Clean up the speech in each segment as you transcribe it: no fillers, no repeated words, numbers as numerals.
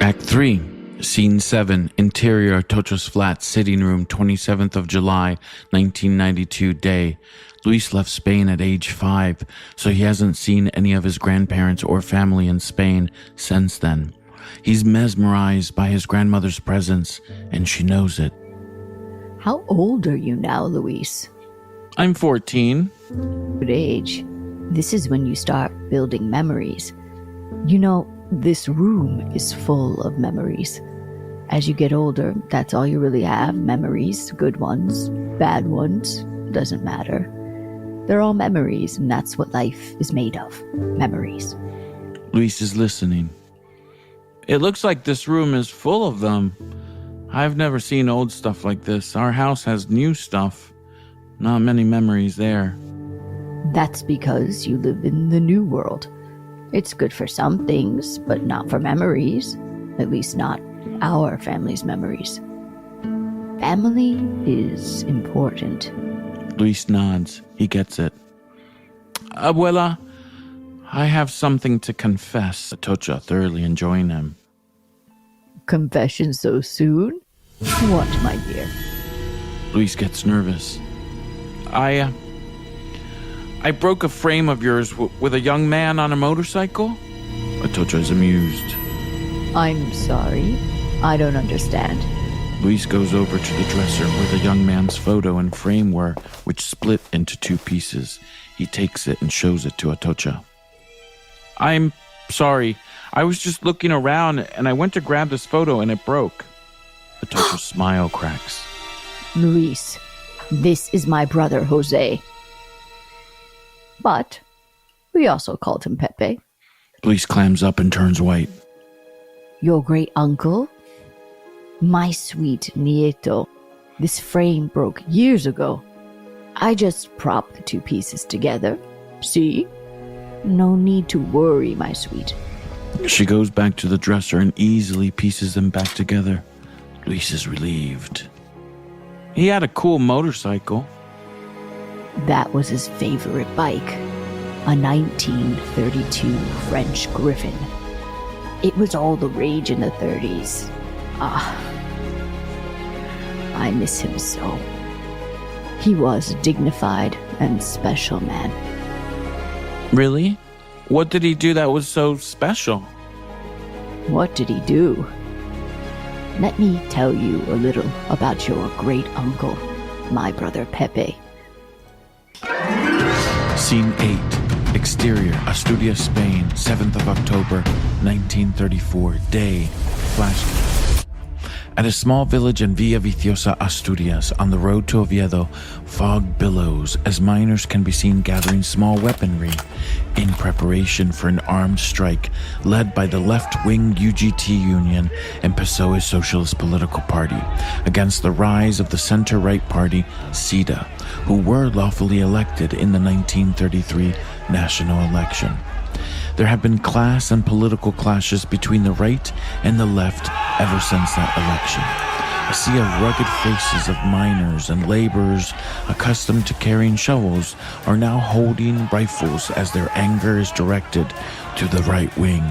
Act 3, Scene 7, Interior Atocha's flat, sitting room, 27th of July, 1992, day. Luis left Spain at age 5, so he hasn't seen any of his grandparents or family in Spain since then. He's mesmerized by his grandmother's presence, and she knows it. How old are you now, Luis? I'm 14. Good age. This is when you start building memories. You know, this room is full of memories. As you get older, that's all you really have, memories. Good ones, bad ones, doesn't matter. They're all memories, and that's what life is made of, memories. Luis is listening. It looks like this room is full of them. I've never seen old stuff like this. Our house has new stuff. Not many memories there. That's because you live in the new world. It's good for some things, but not for memories. At least not our family's memories. Family is important. Luis nods. He gets it. Abuela, I have something to confess. Atocha, thoroughly enjoying him. Confession so soon? What, my dear? Luis gets nervous. I broke a frame of yours with a young man on a motorcycle? Atocha is amused. I'm sorry. I don't understand. Luis goes over to the dresser where the young man's photo and frame were, which split into 2 pieces. He takes it and shows it to Atocha. I'm sorry. I was just looking around and I went to grab this photo and it broke. Atocha's smile cracks. Luis, this is my brother Jose. But we also called him Pepe. Luis clams up and turns white. Your great uncle? My sweet Nieto. This frame broke years ago. I just propped the 2 pieces together. See? No need to worry, my sweet. She goes back to the dresser and easily pieces them back together. Luis is relieved. He had a cool motorcycle. That was his favorite bike. A 1932 French Griffin. It was all the rage in the 30s. I miss him so. He was a dignified and special man. Really? What did he do that was so special? What did he do? Let me tell you a little about your great uncle, my brother Pepe. Scene 8. Exterior, Asturias, Spain, 7th of October, 1934. Day. Flashback. At a small village in Villaviciosa, Asturias, on the road to Oviedo, fog billows as miners can be seen gathering small weaponry in preparation for an armed strike led by the left-wing UGT Union and PSOE Socialist Political Party against the rise of the center-right party, SIDA, who were lawfully elected in the 1933 national election. There have been class and political clashes between the right and the left ever since that election. A sea of rugged faces of miners and laborers accustomed to carrying shovels are now holding rifles as their anger is directed to the right wing.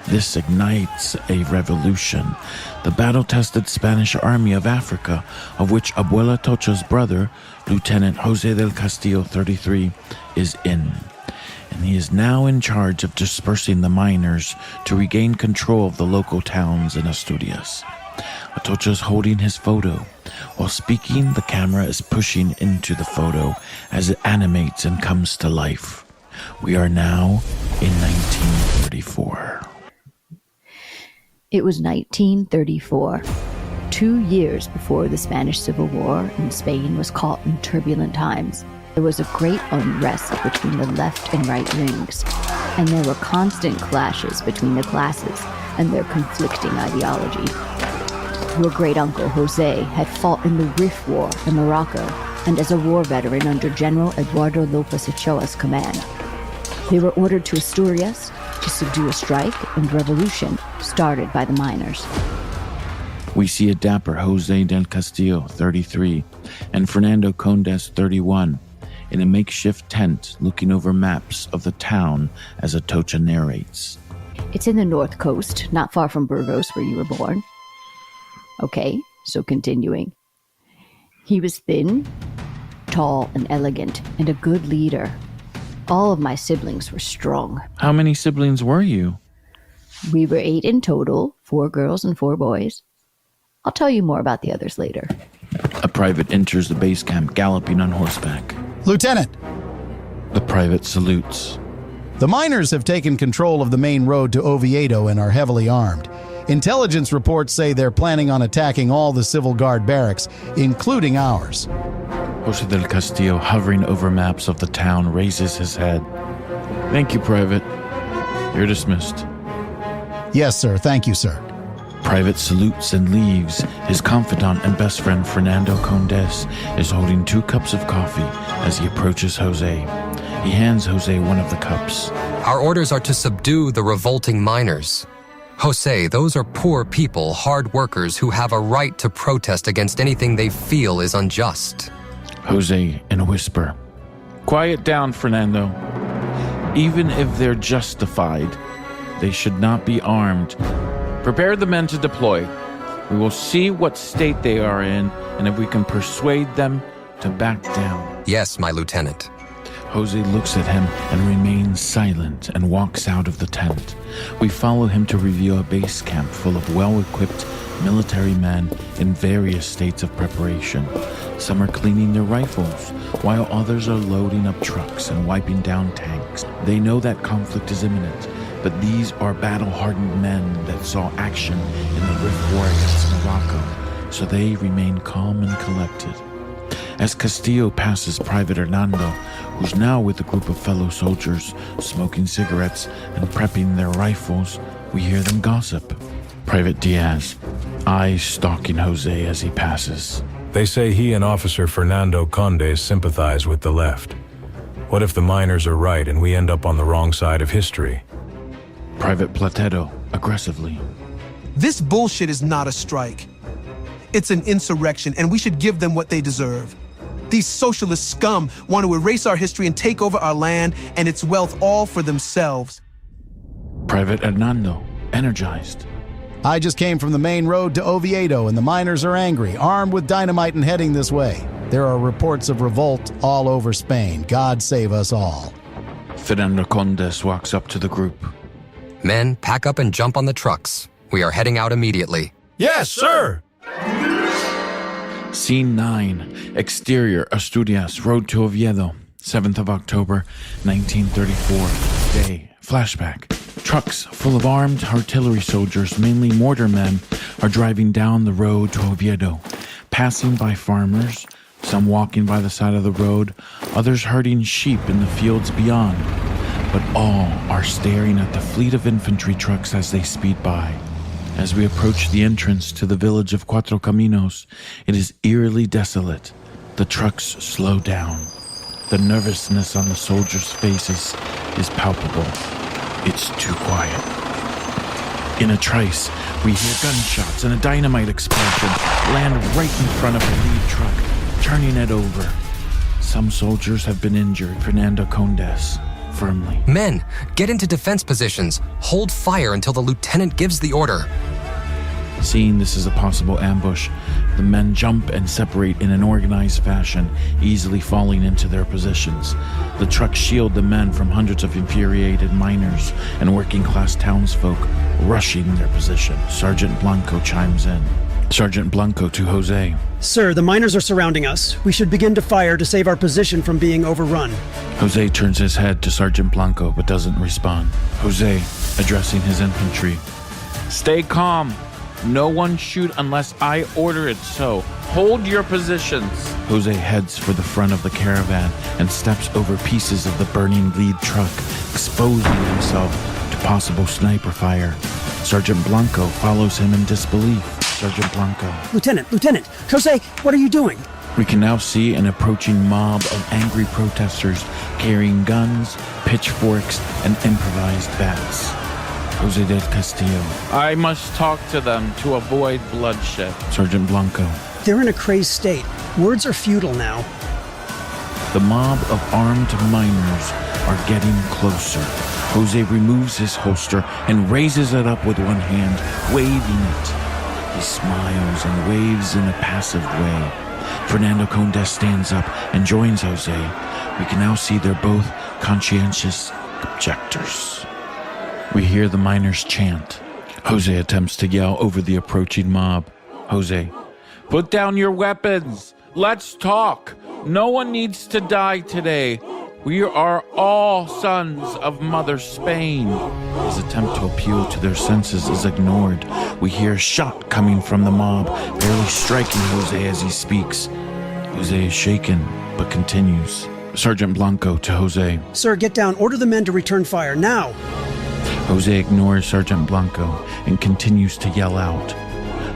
This ignites a revolution. The battle-tested Spanish Army of Africa, of which Abuela Atocha's brother, Lieutenant Jose del Castillo, 33, is in. And he is now in charge of dispersing the miners to regain control of the local towns in Asturias. Atocha is holding his photo. While speaking, the camera is pushing into the photo as it animates and comes to life. We are now in 1934. It was 1934, 2 years before the Spanish Civil War, and Spain was caught in turbulent times. There was a great unrest between the left and right wings, and there were constant clashes between the classes and their conflicting ideology. Your great-uncle Jose had fought in the Rif War in Morocco, and as a war veteran under General Eduardo López Ochoa's command. They were ordered to Asturias to subdue a strike and revolution started by the miners. We see a dapper Jose del Castillo, 33, and Fernando Condes, 31, in a makeshift tent looking over maps of the town as Atocha narrates. It's in the North Coast, not far from Burgos, where you were born. Okay, so continuing. He was thin, tall, and elegant, and a good leader. All of my siblings were strong. How many siblings were you? We were 8 in total, 4 girls and 4 boys. I'll tell you more about the others later. A private enters the base camp galloping on horseback. Lieutenant! The private salutes. The miners have taken control of the main road to Oviedo and are heavily armed. Intelligence reports say they're planning on attacking all the Civil Guard barracks, including ours. Jose del Castillo, hovering over maps of the town, raises his head. Thank you, Private. You're dismissed. Yes, sir. Thank you, sir. Private salutes and leaves. His confidant and best friend Fernando Condes is holding 2 cups of coffee as he approaches Jose. He hands Jose one of the cups. Our orders are to subdue the revolting miners. Jose, those are poor people, hard workers who have a right to protest against anything they feel is unjust. Jose, in a whisper. Quiet down, Fernando. Even if they're justified, they should not be armed. Prepare the men to deploy. We will see what state they are in, and if we can persuade them to back down. Yes, my lieutenant. Jose looks at him and remains silent and walks out of the tent. We follow him to reveal a base camp full of well-equipped military men in various states of preparation. Some are cleaning their rifles, while others are loading up trucks and wiping down tanks. They know that conflict is imminent, but these are battle-hardened men that saw action in the Rift War against Morocco, so they remain calm and collected. As Castillo passes Private Hernando, who's now with a group of fellow soldiers, smoking cigarettes and prepping their rifles, we hear them gossip. Private Diaz, eyes stalking Jose as he passes. They say he and Officer Fernando Conde sympathize with the left. What if the miners are right and we end up on the wrong side of history? Private Platero, aggressively. This bullshit is not a strike. It's an insurrection, and we should give them what they deserve. These socialist scum want to erase our history and take over our land and its wealth all for themselves. Private Hernando, energized. I just came from the main road to Oviedo, and the miners are angry, armed with dynamite and heading this way. There are reports of revolt all over Spain. God save us all. Fernando Condes walks up to the group. Men, pack up and jump on the trucks. We are heading out immediately. Yes, sir! Scene 9. Exterior, Asturias, road to Oviedo. 7th of October, 1934. Day. Flashback. Trucks full of armed artillery soldiers, mainly mortar men, are driving down the road to Oviedo, passing by farmers, some walking by the side of the road, others herding sheep in the fields beyond. But all are staring at the fleet of infantry trucks as they speed by. As we approach the entrance to the village of Cuatro Caminos, it is eerily desolate. The trucks slow down. The nervousness on the soldiers' faces is palpable. It's too quiet. In a trice, we hear gunshots and a dynamite explosion land right in front of the lead truck, turning it over. Some soldiers have been injured. Fernando Condes, firmly. Men, get into defense positions. Hold fire until the lieutenant gives the order. Seeing this as a possible ambush, the men jump and separate in an organized fashion, easily falling into their positions. The trucks shield the men from hundreds of infuriated miners and working-class townsfolk rushing their position. Sergeant Blanco chimes in. Sergeant Blanco to Jose. Sir, the miners are surrounding us. We should begin to fire to save our position from being overrun. Jose turns his head to Sergeant Blanco but doesn't respond. Jose, addressing his infantry. Stay calm. No one shoot unless I order it so. Hold your positions. Jose heads for the front of the caravan and steps over pieces of the burning lead truck, exposing himself to possible sniper fire. Sergeant Blanco follows him in disbelief. Sergeant Blanco. Lieutenant, Jose, what are you doing? We can now see an approaching mob of angry protesters carrying guns, pitchforks, and improvised bats. Jose del Castillo. I must talk to them to avoid bloodshed. Sergeant Blanco. They're in a crazed state. Words are futile now. The mob of armed miners are getting closer. Jose removes his holster and raises it up with one hand, waving it. He smiles and waves in a passive way. Fernando Conde stands up and joins Jose. We can now see they're both conscientious objectors. We hear the miners chant. Jose attempts to yell over the approaching mob. Jose, put down your weapons. Let's talk. No one needs to die today. We are all sons of Mother Spain. His attempt to appeal to their senses is ignored. We hear a shot coming from the mob, barely striking Jose as he speaks. Jose is shaken, but continues. Sergeant Blanco to Jose. Sir, get down. Order the men to return fire, now! Jose ignores Sergeant Blanco and continues to yell out.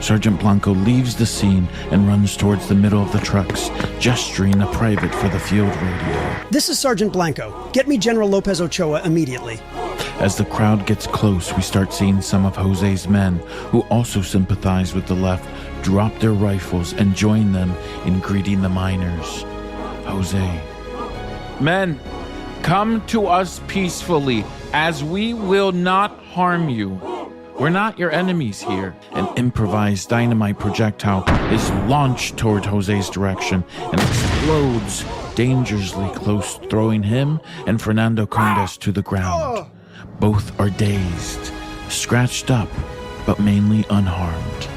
Sergeant Blanco leaves the scene and runs towards the middle of the trucks, gesturing a private for the field radio. This is Sergeant Blanco. Get me General Lopez Ochoa immediately. As the crowd gets close, we start seeing some of Jose's men, who also sympathize with the left, drop their rifles and join them in greeting the miners. Jose. Men, come to us peacefully, as we will not harm you. We're not your enemies here. An improvised dynamite projectile is launched toward Jose's direction and explodes dangerously close, throwing him and Fernando Condes to the ground. Both are dazed, scratched up, but mainly unharmed.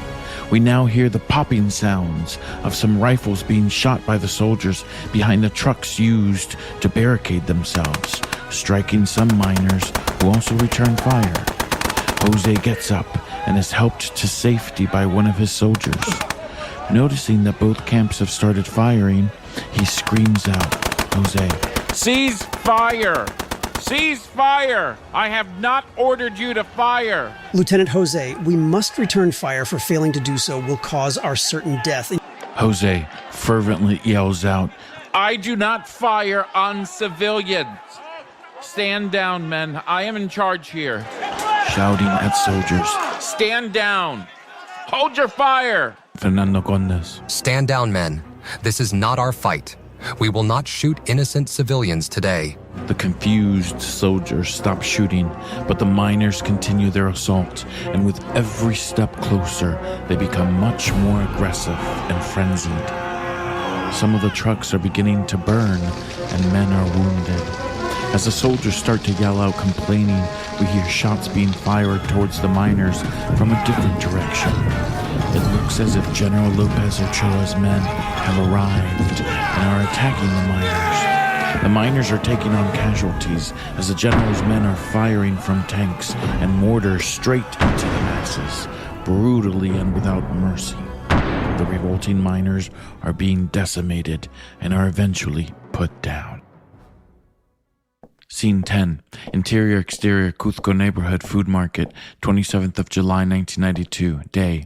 We now hear the popping sounds of some rifles being shot by the soldiers behind the trucks used to barricade themselves, striking some miners who also return fire. Jose gets up and is helped to safety by one of his soldiers. Noticing that both camps have started firing, he screams out, Jose, "Cease fire! Cease fire! I have not ordered you to fire!" Lieutenant Jose, we must return fire, for failing to do so will cause our certain death. Jose fervently yells out, "I do not fire on civilians! Stand down, men. I am in charge here." Shouting at soldiers, "Stand down! Hold your fire!" Fernando Condes. Stand down, men. This is not our fight. We will not shoot innocent civilians today. The confused soldiers stop shooting, but the miners continue their assault, and with every step closer, they become much more aggressive and frenzied. Some of the trucks are beginning to burn, and men are wounded. As the soldiers start to yell out complaining, we hear shots being fired towards the miners from a different direction. It looks as if General Lopez Ochoa's men have arrived and are attacking the miners. The miners are taking on casualties as the general's men are firing from tanks and mortars straight into the masses, brutally and without mercy. The revolting miners are being decimated and are eventually put down. Scene 10. Interior Exterior Cuzco Neighborhood Food Market, 27th of July 1992, day.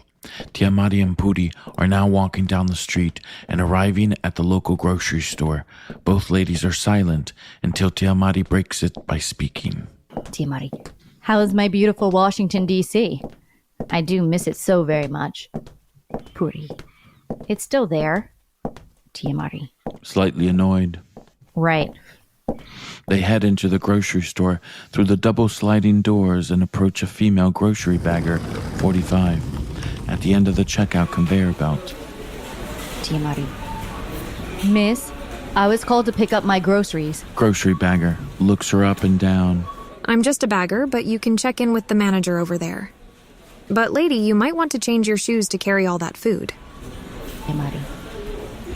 Tiamati and Puri are now walking down the street and arriving at the local grocery store. Both ladies are silent until Tiamati breaks it by speaking. Tiamati, how is my beautiful Washington, D.C.? I do miss it so very much. Puri, it's still there. Tiamati. Slightly annoyed. Right. They head into the grocery store through the double sliding doors and approach a female grocery bagger, 45, at the end of the checkout conveyor belt. Tiamati. Miss, I was called to pick up my groceries. Grocery bagger looks her up and down. I'm just a bagger, but you can check in with the manager over there. But lady, you might want to change your shoes to carry all that food. Tiamati.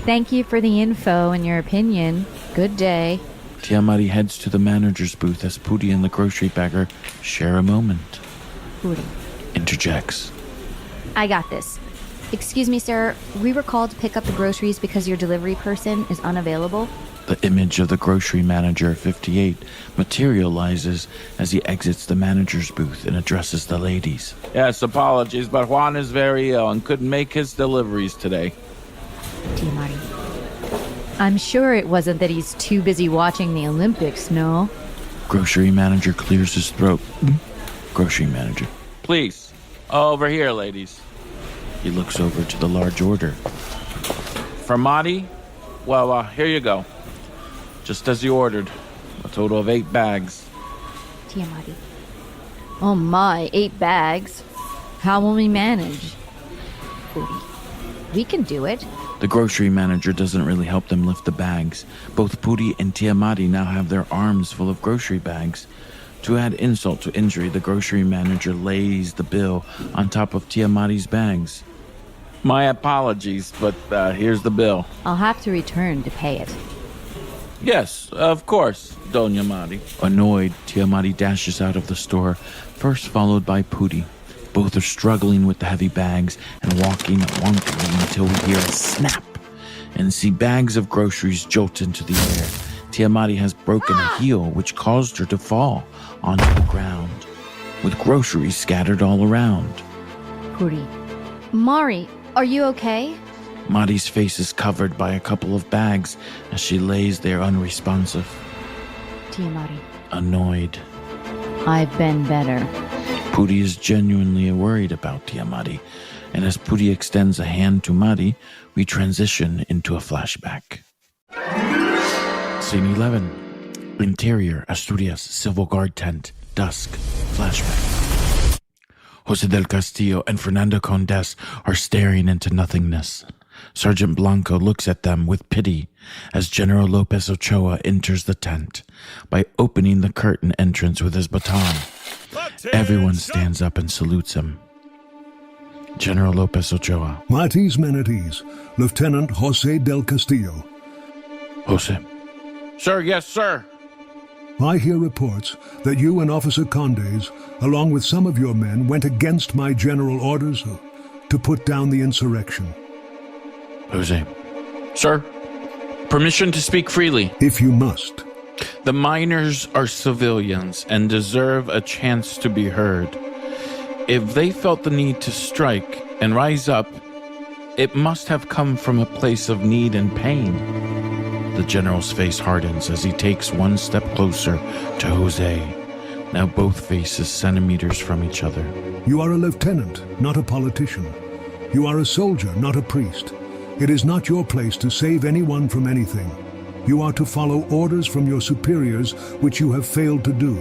Thank you for the info and your opinion. Good day. Tiamati heads to the manager's booth as Puri and the grocery bagger share a moment. Puri interjects. I got this. Excuse me, sir. We were called to pick up the groceries because your delivery person is unavailable. The image of the grocery manager, 58, materializes as he exits the manager's booth and addresses the ladies. Yes, apologies, but Juan is very ill and couldn't make his deliveries today. Tiamati. I'm sure it wasn't that he's too busy watching the Olympics, no? Grocery manager clears his throat. Grocery manager. Please, over here, ladies. He looks over to the large order. For Madi? Well, here you go. Just as you ordered. A total of 8 bags. Tiamati. Oh my, 8 bags. How will we manage? Pooty. We can do it. The grocery manager doesn't really help them lift the bags. Both Pooty and Tiamati now have their arms full of grocery bags. To add insult to injury, the grocery manager lays the bill on top of Tiamati's bags. My apologies, but here's the bill. I'll have to return to pay it. Yes, of course, Doña Mari. Annoyed, Tiamati dashes out of the store, first followed by Pooty. Both are struggling with the heavy bags and walking wonkily until we hear a snap and see bags of groceries jolt into the air. Tiamati has broken a heel, which caused her to fall onto the ground, with groceries scattered all around. Pooty. Mari, are you okay? Mari's face is covered by a couple of bags as she lays there unresponsive. Tiamati. Annoyed. I've been better. Pooty is genuinely worried about Tiamati, and as Pooty extends a hand to Mari, we transition into a flashback. Scene 11. Interior, Asturias, Civil Guard tent, dusk, flashback. Jose del Castillo and Fernando Condes are staring into nothingness. Sergeant Blanco looks at them with pity as General Lopez Ochoa enters the tent by opening the curtain entrance with his baton. Everyone stands up and salutes him. General Lopez Ochoa. At ease, men at ease. Lieutenant Jose del Castillo. Jose. Sir, yes, sir. I hear reports that you and Officer Condes, along with some of your men, went against my general orders to put down the insurrection. Jose. Sir, permission to speak freely. If you must. The miners are civilians and deserve a chance to be heard. If they felt the need to strike and rise up, it must have come from a place of need and pain. The general's face hardens as he takes one step closer to Jose, now both faces centimeters from each other. You are a lieutenant, not a politician. You are a soldier, not a priest. It is not your place to save anyone from anything. You are to follow orders from your superiors, which you have failed to do.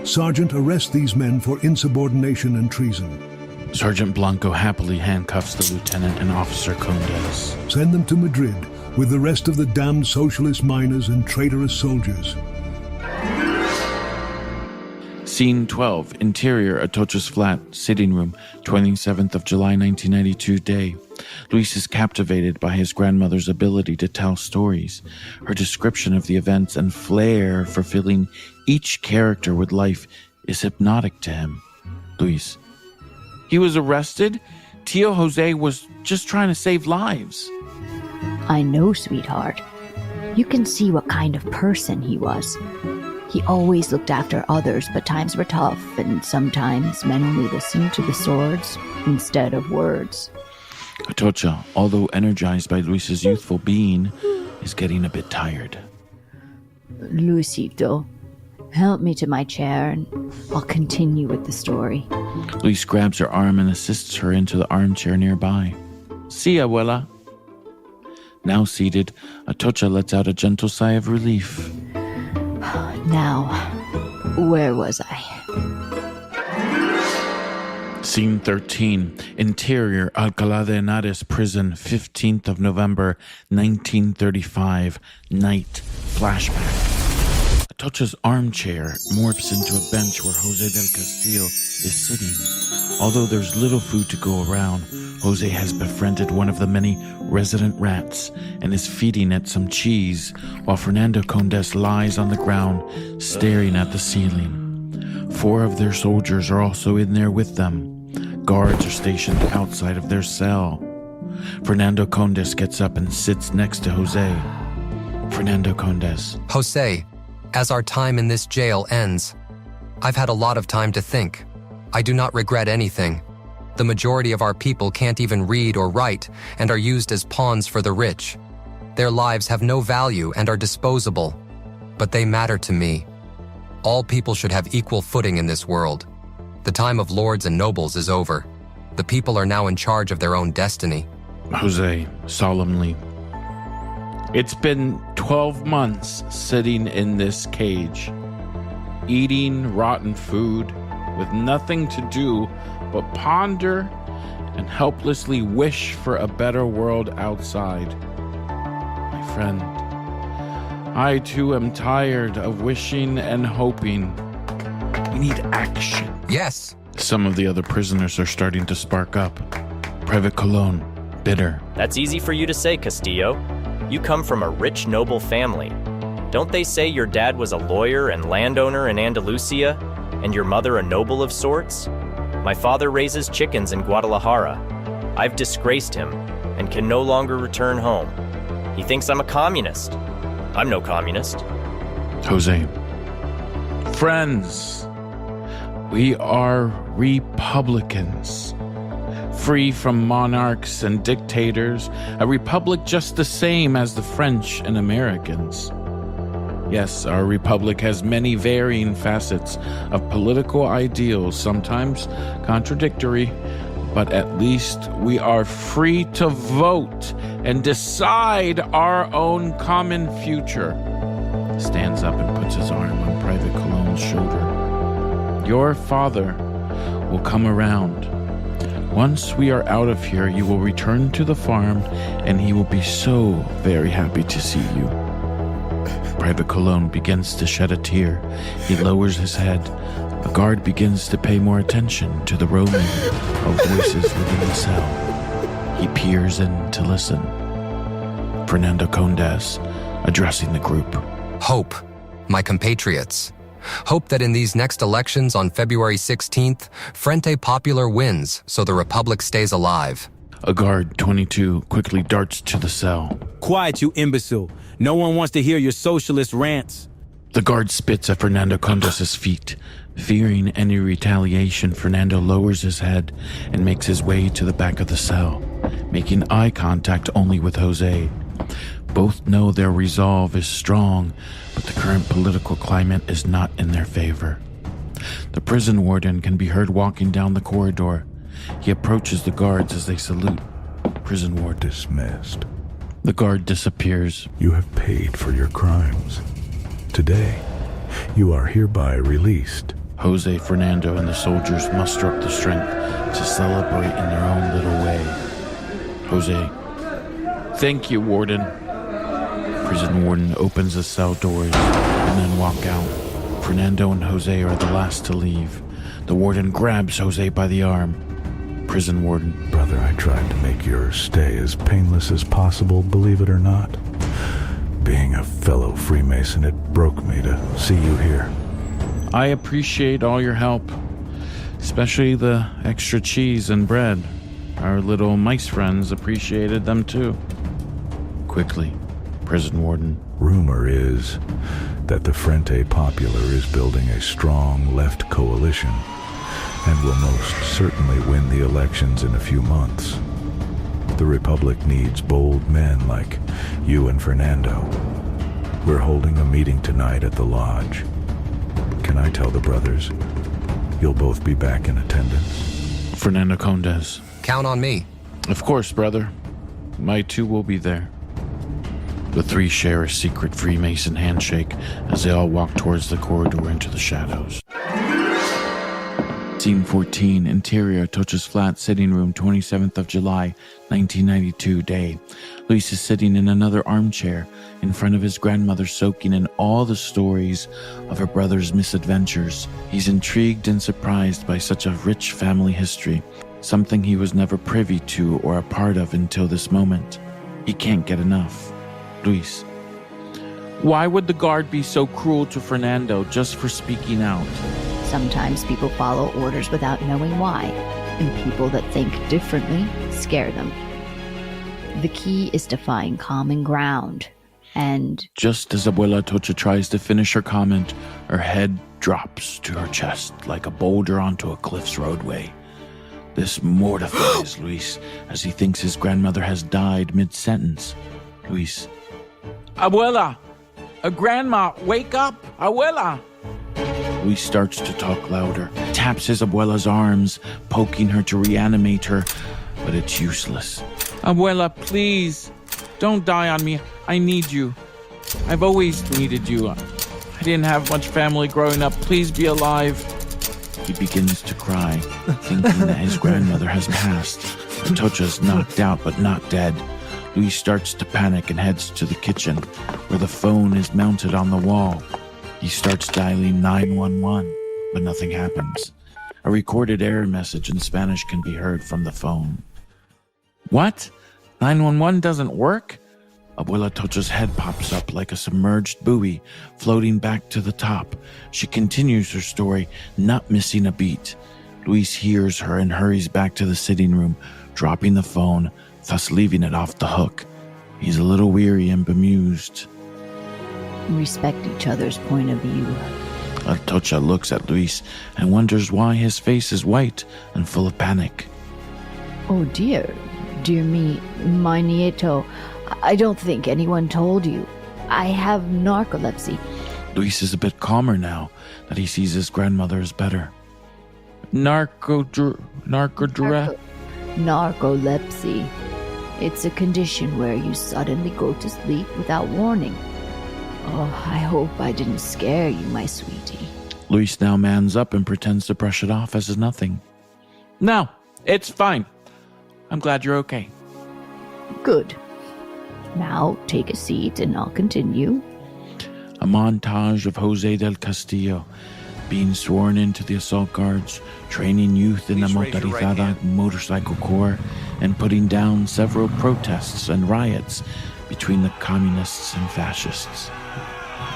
Sergeant, arrest these men for insubordination and treason. Sergeant Blanco happily handcuffs the lieutenant and Officer Condes. Send them to Madrid with the rest of the damned socialist miners and traitorous soldiers. Scene 12. Interior, Atocha's flat, sitting room, 27th of July 1992 day. Luis is captivated by his grandmother's ability to tell stories. Her description of the events and flair for filling each character with life is hypnotic to him. Luis. He was arrested? Tio Jose was just trying to save lives. I know, sweetheart. You can see what kind of person he was. He always looked after others, but times were tough, and sometimes men only listened to the swords instead of words. Atocha, although energized by Luis's youthful being, is getting a bit tired. Luisito, help me to my chair, and I'll continue with the story. Luis grabs her arm and assists her into the armchair nearby. See, abuela. Now seated, Atocha lets out a gentle sigh of relief. Now, where was I? Scene 13. Interior, Alcalá de Henares Prison, 15th of November, 1935. Night. Flashback. Atocha's armchair morphs into a bench where Jose del Castillo is sitting. Although there's little food to go around, Jose has befriended one of the many resident rats and is feeding it some cheese, while Fernando Condes lies on the ground, staring at the ceiling. 4 of their soldiers are also in there with them. Guards are stationed outside of their cell. Fernando Condes gets up and sits next to Jose. Fernando Condes. Jose, as our time in this jail ends, I've had a lot of time to think. I do not regret anything. The majority of our people can't even read or write and are used as pawns for the rich. Their lives have no value and are disposable, but they matter to me. All people should have equal footing in this world. The time of lords and nobles is over. The people are now in charge of their own destiny. Jose, solemnly. It's been 12 months sitting in this cage, eating rotten food with nothing to do but ponder and helplessly wish for a better world outside. My friend, I too am tired of wishing and hoping. We need action. Yes. Some of the other prisoners are starting to spark up. Private Colon, bitter. That's easy for you to say, Castillo. You come from a rich, noble family. Don't they say your dad was a lawyer and landowner in Andalusia, and your mother a noble of sorts? My father raises chickens in Guadalajara. I've disgraced him and can no longer return home. He thinks I'm a communist. I'm no communist. Jose. Friends, we are Republicans. Free from monarchs and dictators, a republic just the same as the French and Americans. Yes, our republic has many varying facets of political ideals, sometimes contradictory, but at least we are free to vote and decide our own common future. Stands up and puts his arm on Private Colon's shoulder. Your father will come around. Once we are out of here, you will return to the farm, and he will be so very happy to see you. Private Colon begins to shed a tear. He lowers his head. The guard begins to pay more attention to the roaming of voices within the cell. He peers in to listen. Fernando Condes addressing the group. Hope, my compatriots. Hope that in these next elections on February 16th, Frente Popular wins so the Republic stays alive. A guard, 22, quickly darts to the cell. Quiet, you imbecile. No one wants to hear your socialist rants. The guard spits at Fernando Condes's feet. Fearing any retaliation, Fernando lowers his head and makes his way to the back of the cell, making eye contact only with Jose. Both know their resolve is strong, but the current political climate is not in their favor. The prison warden can be heard walking down the corridor. He approaches the guards as they salute. Prison ward Dismissed. The guard disappears. You have paid for your crimes. Today, you are hereby released. Jose, Fernando, and the soldiers muster up the strength to celebrate in their own little way. Jose, thank you, warden. Prison warden opens the cell doors and then walk out. Fernando and Jose are the last to leave. The warden grabs Jose by the arm. Prison warden. Brother, I tried to make your stay as painless as possible, believe it or not. Being a fellow Freemason, it broke me to see you here. I appreciate all your help, especially the extra cheese and bread. Our little mice friends appreciated them too. Quickly, prison warden. Rumor is that the Frente Popular is building a strong left coalition and will most certainly win the elections in a few months. The Republic needs bold men like you and Fernando. We're holding a meeting tonight at the lodge. Can I tell the brothers you'll both be back in attendance? Fernando Condes. Count on me. Of course, brother. My two will be there. The three share a secret Freemason handshake as they all walk towards the corridor into the shadows. Scene 14, interior, Atocha's flat, sitting room, 27th of July, 1992, day. Luis is sitting in another armchair in front of his grandmother, soaking in all the stories of her brother's misadventures. He's intrigued and surprised by such a rich family history, something he was never privy to or a part of until this moment. He can't get enough. Luis. Why would the guard be so cruel to Fernando just for speaking out? Sometimes people follow orders without knowing why, and people that think differently scare them. The key is to find common ground, and... Just as Abuela Atocha tries to finish her comment, her head drops to her chest like a boulder onto a cliff's roadway. This mortifies Luis as he thinks his grandmother has died mid-sentence. Luis. Abuela! Grandma, wake up! Abuela! Luis starts to talk louder, taps his abuela's arms, poking her to reanimate her, but it's useless. Abuela, please, Don't die on me. I need you. I've always needed you. I didn't have much family growing up. Please be alive. He begins to cry, thinking that his grandmother has passed. Atocha's knocked out but not dead. Luis starts to panic and heads to the kitchen, where the phone is mounted on the wall. He starts dialing 911, but nothing happens. A recorded error message in Spanish can be heard from the phone. What? 911 doesn't work? Abuela Atocha's head pops up like a submerged buoy, floating back to the top. She continues her story, not missing a beat. Luis hears her and hurries back to the sitting room, dropping the phone, thus leaving it off the hook. He's a little weary and bemused. Respect each other's point of view. Atocha looks at Luis and wonders why his face is white and full of panic. Oh dear me, my nieto. I don't think anyone told you. I have narcolepsy. Luis is a bit calmer now that he sees his grandmother is better. Narcolepsy. It's a condition where you suddenly go to sleep without warning. Oh, I hope I didn't scare you, my sweetie. Luis now mans up and pretends to brush it off as nothing. No, it's fine. I'm glad you're okay. Good. Now take a seat and I'll continue. A montage of Jose del Castillo being sworn into the assault guards, training youth in the Motorizada Motorcycle Corps, and putting down several protests and riots between the communists and fascists.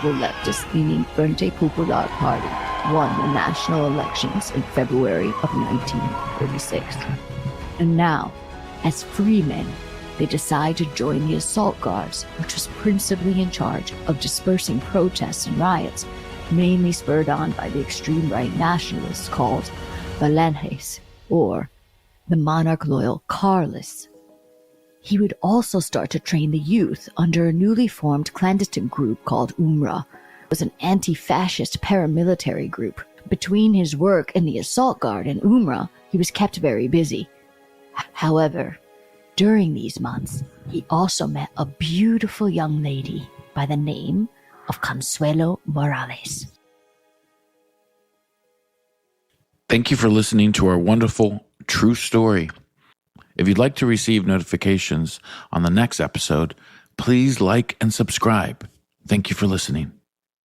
The leftist-leaning Frente Popular Party won the national elections in February of 1936. And now, as free men, they decide to join the assault guards, which was principally in charge of dispersing protests and riots, mainly spurred on by the extreme right nationalists called Falanges, or the monarch-loyal Carlists. He would also start to train the youth under a newly formed clandestine group called UMRA. It was an anti-fascist paramilitary group. Between his work in the assault guard and UMRA, he was kept very busy. However, during these months, he also met a beautiful young lady by the name of Consuelo Morales. Thank you for listening to our wonderful true story. If you'd like to receive notifications on the next episode, please like and subscribe. Thank you for listening.